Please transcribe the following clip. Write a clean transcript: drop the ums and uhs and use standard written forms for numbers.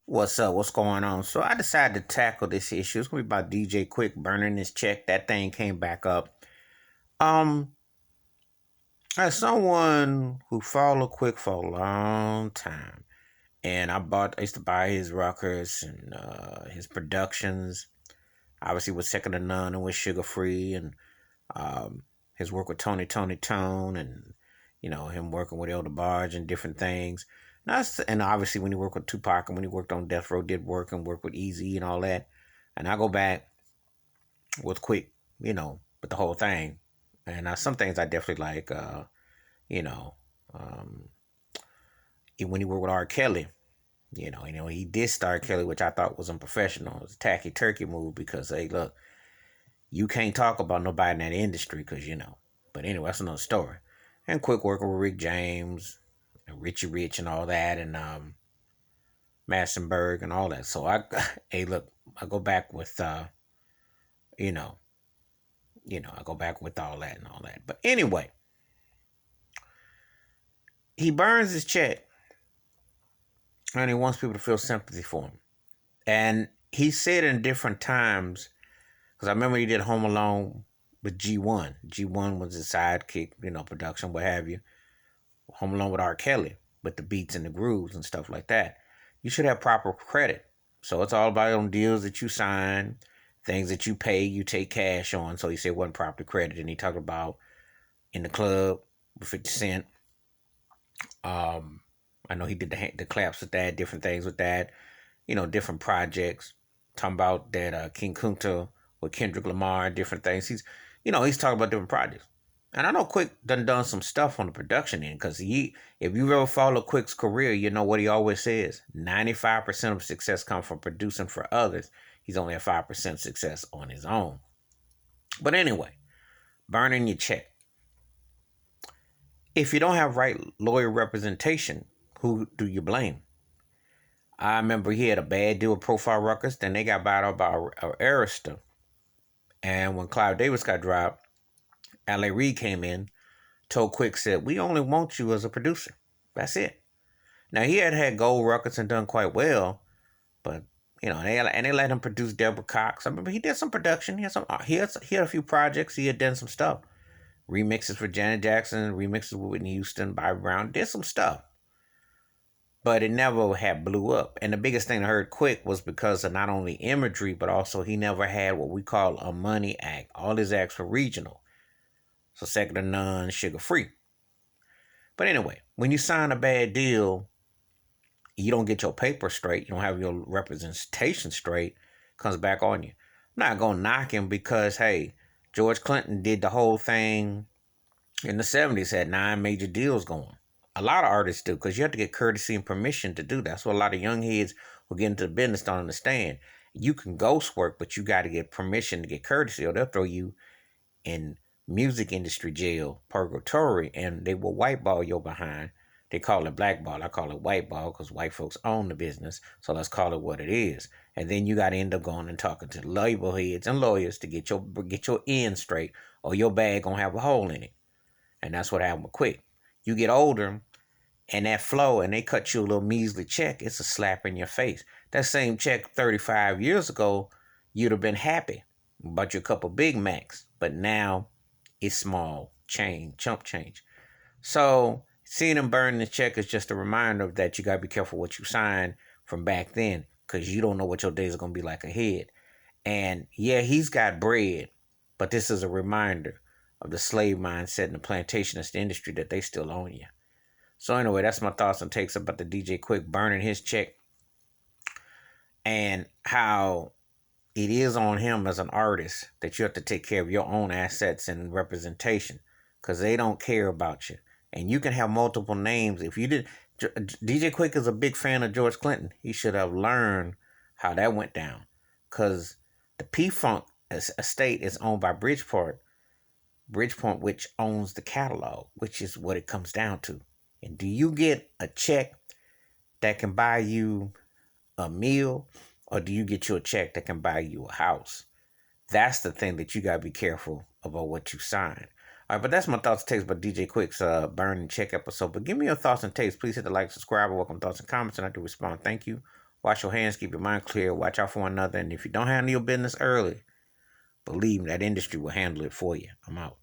What's up? What's going on? So I decided to tackle this issue. It's gonna be about DJ Quik burning his check. That thing came back up. Um, as someone who followed Quik for a long time, and I used to buy his records and his productions. Obviously, with Second to None and with Sugar Free, and um, his work with Tony Tone, and him working with Elder Barge and different things. And obviously when he worked with Tupac and when he worked on Death Row, did work with Easy and all that. And I go back with Quick, with the whole thing. And some things I definitely like. You know, um, when he worked with R. Kelly, he did start Kelly, which I thought was unprofessional. It was a tacky turkey move because, hey, look, you can't talk about nobody in that industry because. But anyway, that's another story. And Quick working with Rick James and Richie Rich and all that, and Massenberg and all that. So hey, look, I go back with, you know, I go back with all that and all that. But anyway, he burns his check, and he wants people to feel sympathy for him. And he said in different times, because I remember he did Home Alone with G1. G1 was his sidekick, production, what have you. Home Alone with R. Kelly, with the beats and the grooves and stuff like that. You should have proper credit. So it's all about on deals that you sign, things that you pay, you take cash on. So he said it wasn't properly credited. And he talked about in the club with 50 Cent. I know he did the claps with that, different things with that, different projects. Talking about that King Kunta with Kendrick Lamar, different things. He's talking about different projects. And I know Quick done some stuff on the production end because if you ever follow Quick's career, you know what he always says: 95% of success comes from producing for others. He's only at 5% success on his own. But anyway, burning your check. If you don't have right lawyer representation, who do you blame? I remember he had a bad deal with Profile Records, then they got bought out by Arista. And when Clive Davis got dropped, L.A. Reid came in, told Quick, said, we only want you as a producer. That's it. Now, he had gold records and done quite well, but, they let him produce Deborah Cox. I remember he did some production. He had a few projects. He had done some stuff. Remixes for Janet Jackson, remixes with Whitney Houston, Bobby Brown, did some stuff. But it never had blew up. And the biggest thing I heard Quick was because of not only imagery, but also he never had what we call a money act. All his acts were regional. So Second to None, Sugar Free. But anyway, when you sign a bad deal, you don't get your paper straight, you don't have your representation straight, it comes back on you. I'm not going to knock him because, hey, George Clinton did the whole thing in the 70s, had 9 major deals going. A lot of artists do because you have to get courtesy and permission to do that. That's what a lot of young heads who get into the business don't understand. You can ghost work, but you got to get permission to get courtesy or they'll throw you in music industry jail, purgatory, and they will whiteball your behind. They call it blackball. I call it whiteball because white folks own the business. So let's call it what it is. And then you got to end up going and talking to label heads and lawyers to get your end straight, or your bag gonna have a hole in it. And that's what happened with Quick. You get older, and that flow, and they cut you a little measly check. It's a slap in your face. That same check 35 years ago, you'd have been happy. Bought you a couple Big Macs, but now it's small change, chump change. So seeing him burn the check is just a reminder that you gotta be careful what you sign from back then, because you don't know what your days are gonna be like ahead. And yeah, he's got bread, but this is a reminder of the slave mindset and the plantationist industry that they still own you. So anyway, that's my thoughts and takes about the DJ Quick burning his check and how it is on him as an artist that you have to take care of your own assets and representation because they don't care about you. And you can have multiple names. If you did, DJ Quick is a big fan of George Clinton. He should have learned how that went down because the P-Funk estate is owned by Bridgeport, which owns the catalog, which is what it comes down to. And do you get a check that can buy you a meal, or do you get you a check that can buy you a house? That's the thing that you gotta be careful about what you sign. All right, but that's my thoughts and takes about DJ Quick's burn and check episode. But give me your thoughts and takes. Please hit the like, subscribe, or welcome thoughts and comments, and I do respond. Thank you. Wash your hands, keep your mind clear, watch out for one another. And if you don't handle your business early, believe me, that industry will handle it for you. I'm out.